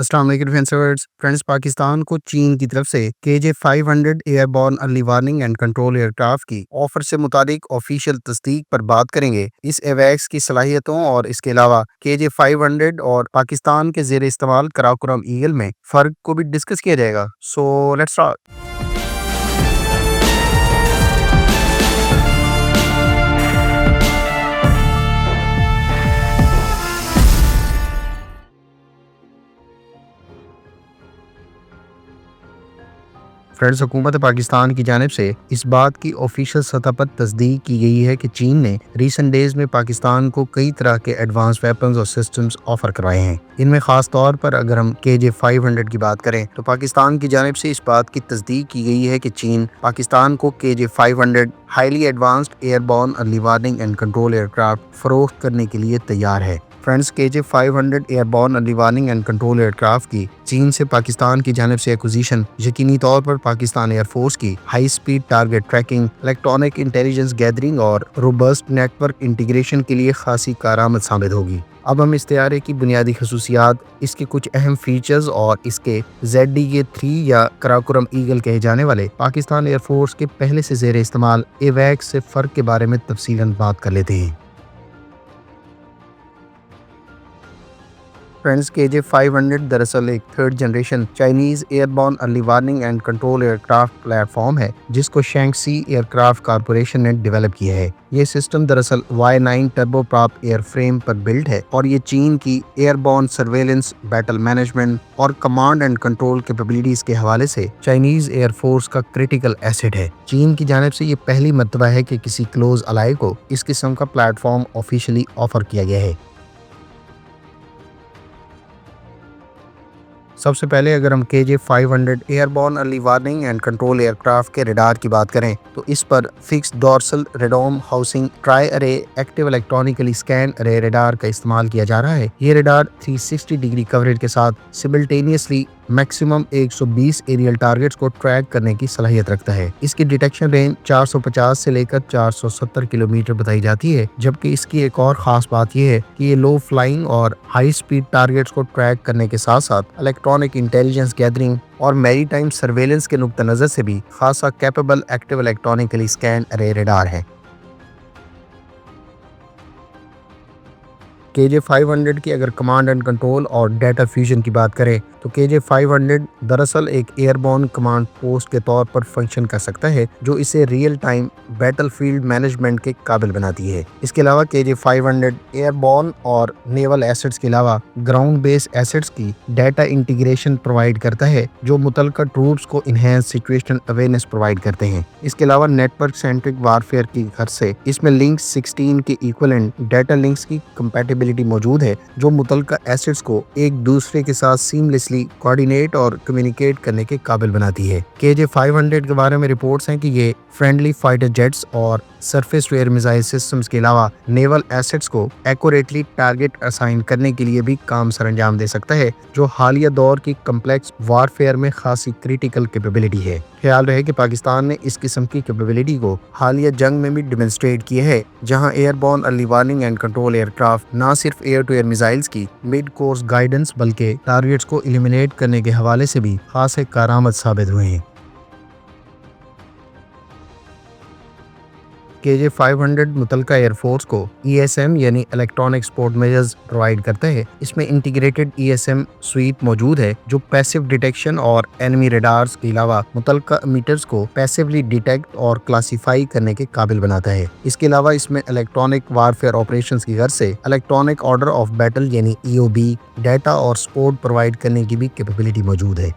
अस्सलाम वालेकुम फ्रेंड्स, पाकिस्तान को चीन की तरफ से KJ-500 airborne early warning and control aircraft की ऑफर से मुताबिक ऑफिशियल तस्दीक पर बात करेंगे। इस एवैक्स की सलाहियतों और इसके अलावा KJ-500 और पाकिस्तान के ज़ेर इस्तेमाल कराकोरम ईगल में फ़र्क को भी डिस्कस किया जाएगा। So let's start. फ्रेंड्स, हुकूमत पाकिस्तान की जानिब से इस बात की ऑफिशियल सतह पर तस्दीक की गई है कि चीन ने रीसेंट डेज में पाकिस्तान को कई तरह के एडवांस वेपन्स और सिस्टम्स ऑफर करवाए हैं। इनमें खास तौर पर अगर हम KJ-500 की बात करें तो पाकिस्तान की जानिब से इस बात की तस्दीक की गई है कि चीन पाकिस्तान को KJ-500 highly advanced airborne early warning and control aircraft फरोख्त करने के लिए तैयार है। Friends, KJ-500 airborne early warning and control aircraft की चीन से पाकिस्तान की जानिब से एक्विजिशन यकीनी तौर पर पाकिस्तान एयरफोर्स की high speed target tracking, electronic intelligence gathering और रोबस्ट नेटवर्क इंटीग्रेशन के लिए खासी कारआमद साबित होगी। अब हम इस तैयारी की बुनियादी खसूसियात, इसके कुछ अहम फीचर्स और इसके ZDA-3 या कराकोरम ईगल कहे जाने वाले पाकिस्तान एयरफोर्स के पहले से ज़ेर इस्तेमाल एवैक्स से फ़र्क के बारे में तफसीलन बात कर लेते हैं। फ्रेंड्स, KJ-500 दरअसल एक third generation Chinese airborne early warning and control aircraft platform है जिसको शैंक्सी एयरक्राफ्ट कारपोरेशन ने डेवलप किया है। ये सिस्टम दरअसल Y9 टर्बोप्रॉप एयरफ्रेम पर बिल्ड है और ये चीन की एयरबॉर्न सर्वेलेंस, बैटल मैनेजमेंट और कमांड एंड कंट्रोल कैपेबिलिटीज के हवाले से चाइनीज एयरफोर्स का क्रिटिकल एसेट है। चीन की जानिब से ये पहली मर्तबा है कि किसी क्लोज अलाई को इस किस्म का प्लेटफॉर्म ऑफिशियली ऑफर किया गया है। सबसे पहले अगर हम KJ-500 airborne early warning and control aircraft के रडार की बात करें तो इस पर fix dorsal radome housing try अरे एक्टिव इलेक्ट्रॉनिकली स्कैन अरे रडार का इस्तेमाल किया जा रहा है। ये रडार 360 डिग्री कवरेज के साथ सिमल्टेनियसली मैक्सिमम 120 एरियल टारगेट्स को ट्रैक करने की सलाहियत रखता है। इसकी डिटेक्शन रेंज 450 से लेकर 470 किलोमीटर बताई जाती है, जबकि इसकी एक और खास बात यह है कि ये लो फ्लाइंग और हाई स्पीड टारगेट्स को ट्रैक करने के साथ साथ इलेक्ट्रॉनिक इंटेलिजेंस गैदरिंग और मैरीटाइम सर्वेलेंस के नुक्ता नजर से भी खासा कैपेबल एक्टिव इलेक्ट्रॉनिकली स्कैन अरे रडार है। KJ-500 की अगर कमांड एंड कंट्रोल और डाटा फ्यूजन की बात करें तो KJ-500 दरअसल एक एयरबॉर्न कमांड पोस्ट के तौर पर फंक्शन कर सकता है जो इसे रियल टाइम बैटलफील्ड मैनेजमेंट के काबिल बनाती है। इसके अलावा KJ-500 एयरबॉर्न और नेवल एसेट्स के अलावा ग्राउंड बेस एसेट्स की डाटा इंटीग्रेशन प्रोवाइड करता है जो मुतलका ट्रूप्स को इनहेंस सिचुएशनल अवेयरनेस प्रोवाइड करते हैं। इसके अलावा नेटवर्क सेंट्रिक वारफेयर की गर्ज से इसमें लिंक 16 के इक्विवेलेंट डाटा लिंक्स की कंपैटिबिलिटी मौजूद है जो मुतलका एसेट्स को एक दूसरे के साथ सीमलेसली कोऑर्डिनेट और कम्युनिकेट करने के काबिल बनाती है। KJ-500 के बारे में रिपोर्ट्स हैं कि ये फ्रेंडली फाइटर जेट्स और surface to air missile systems के अलावा नेवल एसेट्स को एक्यूरेटली टारगेट असाइन करने के लिए भी काम सरंजाम दे सकता है, जो हालिया दौर की कम्प्लेक्स वारफेयर में खासी क्रिटिकल कैपेबिलिटी है। ख्याल रहे कि पाकिस्तान ने इस किस्म की कैपेबिलिटी को हालिया जंग में भी डेमोन्स्ट्रेट किया है, जहां airborne early warning and control aircraft न सिर्फ एयर टू एयर मिसाइल्स की मिड कोर्स गाइडेंस बल्कि टारगेट्स को एलिमिनेट करने के हवाले से भी खासे कारआमद साबित हुए हैं। KJ-500 मुतलका एयरफोर्स को ESM यानी इलेक्ट्रॉनिक सपोर्ट मेजर्स प्रोवाइड करता है। इसमें इंटीग्रेटेड ESM स्वीट मौजूद है जो पैसिव डिटेक्शन और एनिमी रडार्स के अलावा मुतलका मीटर्स को पैसिवली डिटेक्ट और क्लासीफाई करने के काबिल बनाता है। इसके अलावा इसमें इलेक्ट्रॉनिक वारफेयर ऑपरेशंस की गर्ज से इलेक्ट्रॉनिक ऑर्डर ऑफ बैटल यानी EOB डाटा और सपोर्ट प्रोवाइड करने की भी कैपेबिलिटी मौजूद है।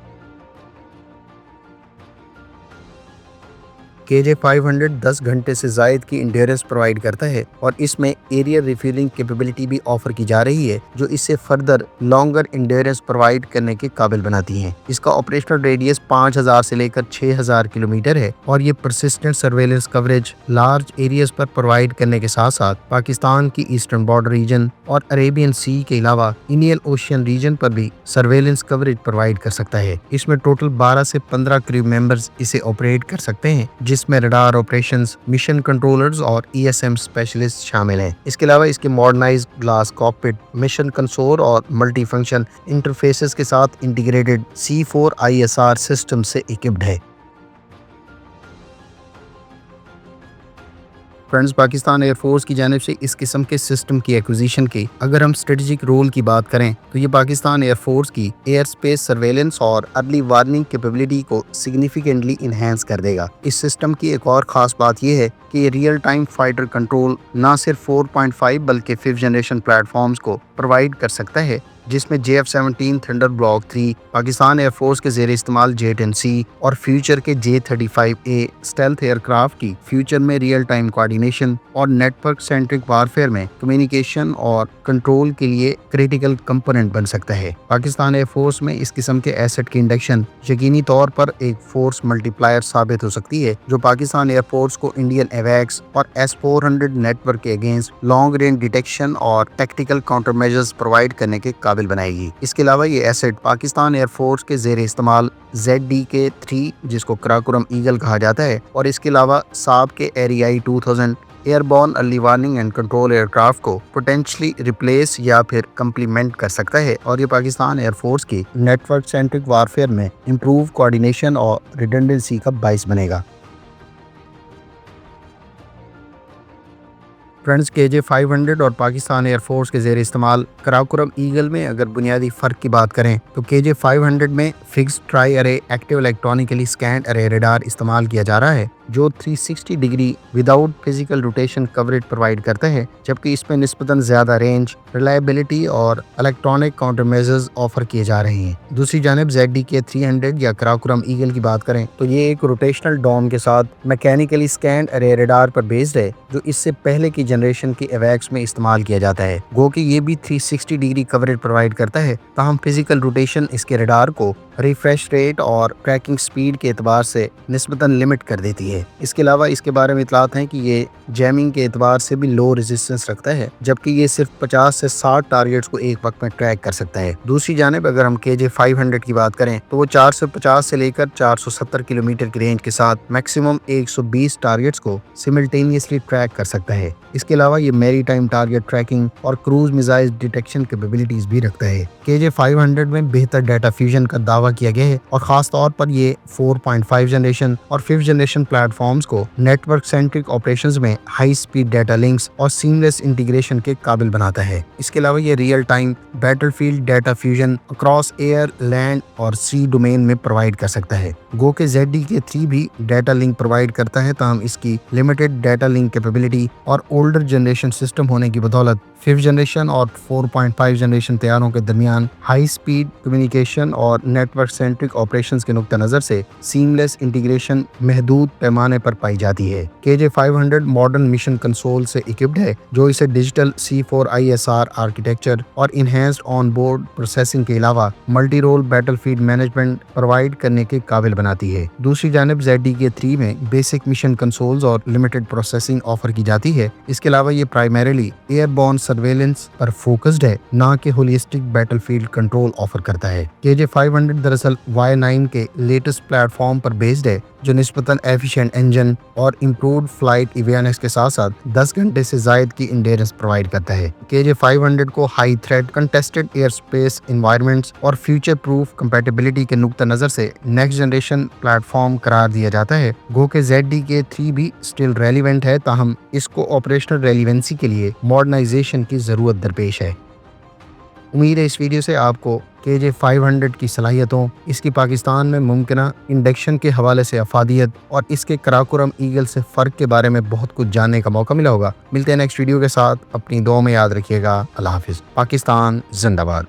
KJ-500 10 घंटे से ज़ायद की इंड्योरेंस प्रोवाइड करता है और इसमें एरिया रिफ्यूलिंग कैपेबिलिटी भी ऑफर की जा रही है जो इसे फर्दर लॉन्गर इंड्योरेंस प्रोवाइड करने के काबिल बनाती है। इसका ऑपरेशनल रेडियस 5000 से लेकर 6000 किलोमीटर है और ये persistent surveillance coverage large areas पर प्रोवाइड करने के साथ साथ पाकिस्तान की ईस्टर्न बॉर्डर रीजन और अरेबियन सी के अलावा इंडियन ओशियन रीजन पर भी सर्वेलेंस कवरेज प्रोवाइड कर सकता है। इसमें टोटल 12 से 15 क्रू मेंबर्स इसे ऑपरेट कर सकते हैं, जिसमें रडार ऑपरेशंस, मिशन कंट्रोलर्स और ESM स्पेशलिस्ट शामिल हैं। इसके अलावा इसके modernised glass cockpit, mission console और मल्टी फंक्शन इंटरफेसेस के साथ इंटीग्रेटेड C4ISR सिस्टम से इक्विप्ड है। फ्रेंड्स, पाकिस्तान एयरफोर्स की जानिब से इस किस्म के सिस्टम की एक्विजिशन की अगर हम स्ट्रेटेजिक रोल की बात करें तो ये पाकिस्तान एयरफोर्स की एयर स्पेस सर्वेलेंस और अर्ली वार्निंग कैपेबिलिटी को सिग्निफिकेंटली इन्हेंस कर देगा। इस सिस्टम की एक और खास बात यह है कि ये रियल टाइम फाइटर कंट्रोल ना सिर्फ 4.5 बल्कि 5th जनरेशन प्लेटफॉर्म्स को प्रोवाइड कर सकता है, जिसमें JF-17 thunder block 3, Pakistan air force के ज़ेर इस्तेमाल J-10C और फ्यूचर के J-35A स्टेल्थ एयरक्राफ्ट की फ्यूचर में रियल टाइम कोऑर्डिनेशन और नेटवर्क सेंट्रिक वारफेयर में कम्युनिकेशन और कंट्रोल के लिए क्रिटिकल कंपोनेंट बन सकता है। पाकिस्तान एयरफोर्स में इस किस्म के एसेट की इंडक्शन यकीनी तौर पर एक फोर्स मल्टीप्लायर साबित हो सकती है, जो पाकिस्तान एयरफोर्स को इंडियन एवैक्स और S-400 नेटवर्क के अगेंस्ट लॉन्ग रेंज डिटेक्शन और टैक्टिकल काउंटर मेजर्स प्रोवाइड करने के काबिल बनाएगी। इसके अलावा ये एसेट पाकिस्तान एयरफोर्स के ज़ेर इस्तेमाल ZDK-3, जिसको कराकोरम ईगल कहा जाता है, और इसके अलावा साब के ARI 2000 airborne early warning and control aircraft को पोटेंशली रिप्लेस या फिर कम्प्लीमेंट कर सकता है, और ये पाकिस्तान एयरफोर्स की नेटवर्क सेंट्रिक वारफेयर में इंप्रूव कोऑर्डिनेशन और रिडंडेंसी का बाइस बनेगा। फ्रेंड्स, KJ-500 और पाकिस्तान एयरफोर्स के ज़ेर इस्तेमाल कराकोरम ईगल में अगर बुनियादी फ़र्क की बात करें तो KJ-500 में फिक्स्ड ट्राई अरे एक्टिव इलेक्ट्रॉनिकली स्कैन्ड अरे रडार इस्तेमाल किया जा रहा है, जो 360 degree without physical rotation coverage provide करता है, जबकि इसमें निस्बतन ज़्यादा रेंज, रिलायबिलिटी और इलेक्ट्रॉनिक काउंटर मेजर्स ऑफर किए जा रहे हैं। दूसरी जानिब ZDK-300 या कराकोरम ईगल की बात करें तो ये एक रोटेशनल डोम के साथ मैकेनिकली स्कैन्ड अरे रडार पर बेस्ड है, जो इससे पहले की जनरेशन के एवैक्स में इस्तेमाल किया जाता है। गो कि ये भी 360 डिग्री कवरेज प्रोवाइड करता है, ताहम फिजिकल रोटेशन इसके रडार को रिफ्रेश रेट और ट्रैकिंग स्पीड के एतबार से निस्बतन लिमिट कर देती है। इसके अलावा इसके बारे में इतलात हैं कि ये जैमिंग के एतबार से भी लो रेजिस्टेंस रखता है, जबकि ये सिर्फ 50 से 60 टारगेट्स को एक वक्त में ट्रैक कर सकता है। दूसरी जानिब अगर हम KJ-500 की बात करें तो वो 450 से लेकर 470 किलोमीटर की रेंज के साथ मैक्सिमम 120 टारगेट्स को सिमल्टेनियसली ट्रैक कर सकता है। इसके अलावा ये मैरी टाइम टारगेट ट्रैकिंग और क्रूज मिसाइल डिटेक्शन कैपेबिलिटीज भी रखता है। KJ-500 में बेहतर डाटा फ्यूजन का दावा किया गया है, और खास तौर पर ये 4.5 जनरेशन और 5th जनरेशन प्लेटफॉर्म्स को नेटवर्क सेंट्रिक ऑपरेशंस में हाई स्पीड डाटा लिंक्स और सीमलेस इंटीग्रेशन के काबिल बनाता है। इसके अलावा ये real time battlefield data fusion across air, land और सी डोमेन में प्रोवाइड कर सकता है। गो के ZDK-3 भी डाटा लिंक प्रोवाइड करता है, ताहम इसकी लिमिटेड डाटा लिंक कैपेबिलिटी और ओल्डर जनरेशन सिस्टम होने की बदौलत 5th जनरेशन और 4.5 जनरेशन तैयारों के दरमियान हाई स्पीड कम्युनिकेशन और नेटवर्क सेंट्रिक ऑपरेशंस के नुक्ता नज़र से सीमलेस इंटीग्रेशन महदूद पैमाने पर पाई जाती है। KJ-500 मॉडर्न मिशन कंसोल से इक्विप्ड है, जो इसे डिजिटल C4ISR आर्किटेक्चर और इनहेंस्ड ऑन बोर्ड प्रोसेसिंग के अलावा multi role battlefield management provide करने के काबिल बनाती है। दूसरी जानिब ZDK-3 में बेसिक मिशन कंसोल्स और लिमिटेड प्रोसेसिंग ऑफर की जाती है। इसके अलावा ये प्राइमरीली एयरबॉर्न सर्वेलेंस पर फोकस्ड है, ना कि होलिस्टिक बैटलफील्ड कंट्रोल ऑफर करता है। KJ-500 दरअसल Y9 के लेटेस्ट प्लेटफॉर्म पर बेस्ड है, जो निस्बतन एफिशिएंट इंजन और इम्प्रूव्ड फ्लाइट अवेयरनेस के साथ साथ 10 घंटे से जायद की इंडेरेंस प्रोवाइड करता है। KJ-500 को high threat, contested air space environments और फ्यूचर प्रूफ कंपैटिबिलिटी के नुक्ता नज़र से नेक्स्ट जनरेशन प्लेटफॉर्म करार दिया जाता है। गो के ZDK-3 भी स्टिल रेलिवेंट है, ताहम इसको ऑपरेशनल रेलिवेंसी के लिए मॉडर्नाइजेशन की ज़रूरत दरपेश है। उम्मीद है इस वीडियो से आपको KJ-500 की सलाहियतों, इसकी पाकिस्तान में मुमकिना इंडक्शन के हवाले से अफादियत और इसके कराकोरम ईगल से फ़र्क के बारे में बहुत कुछ जानने का मौका मिला होगा। मिलते हैं नेक्स्ट वीडियो के साथ। अपनी दुआ में याद रखिएगा। अल्लाह हाफिज़। पाकिस्तान जिंदाबाद।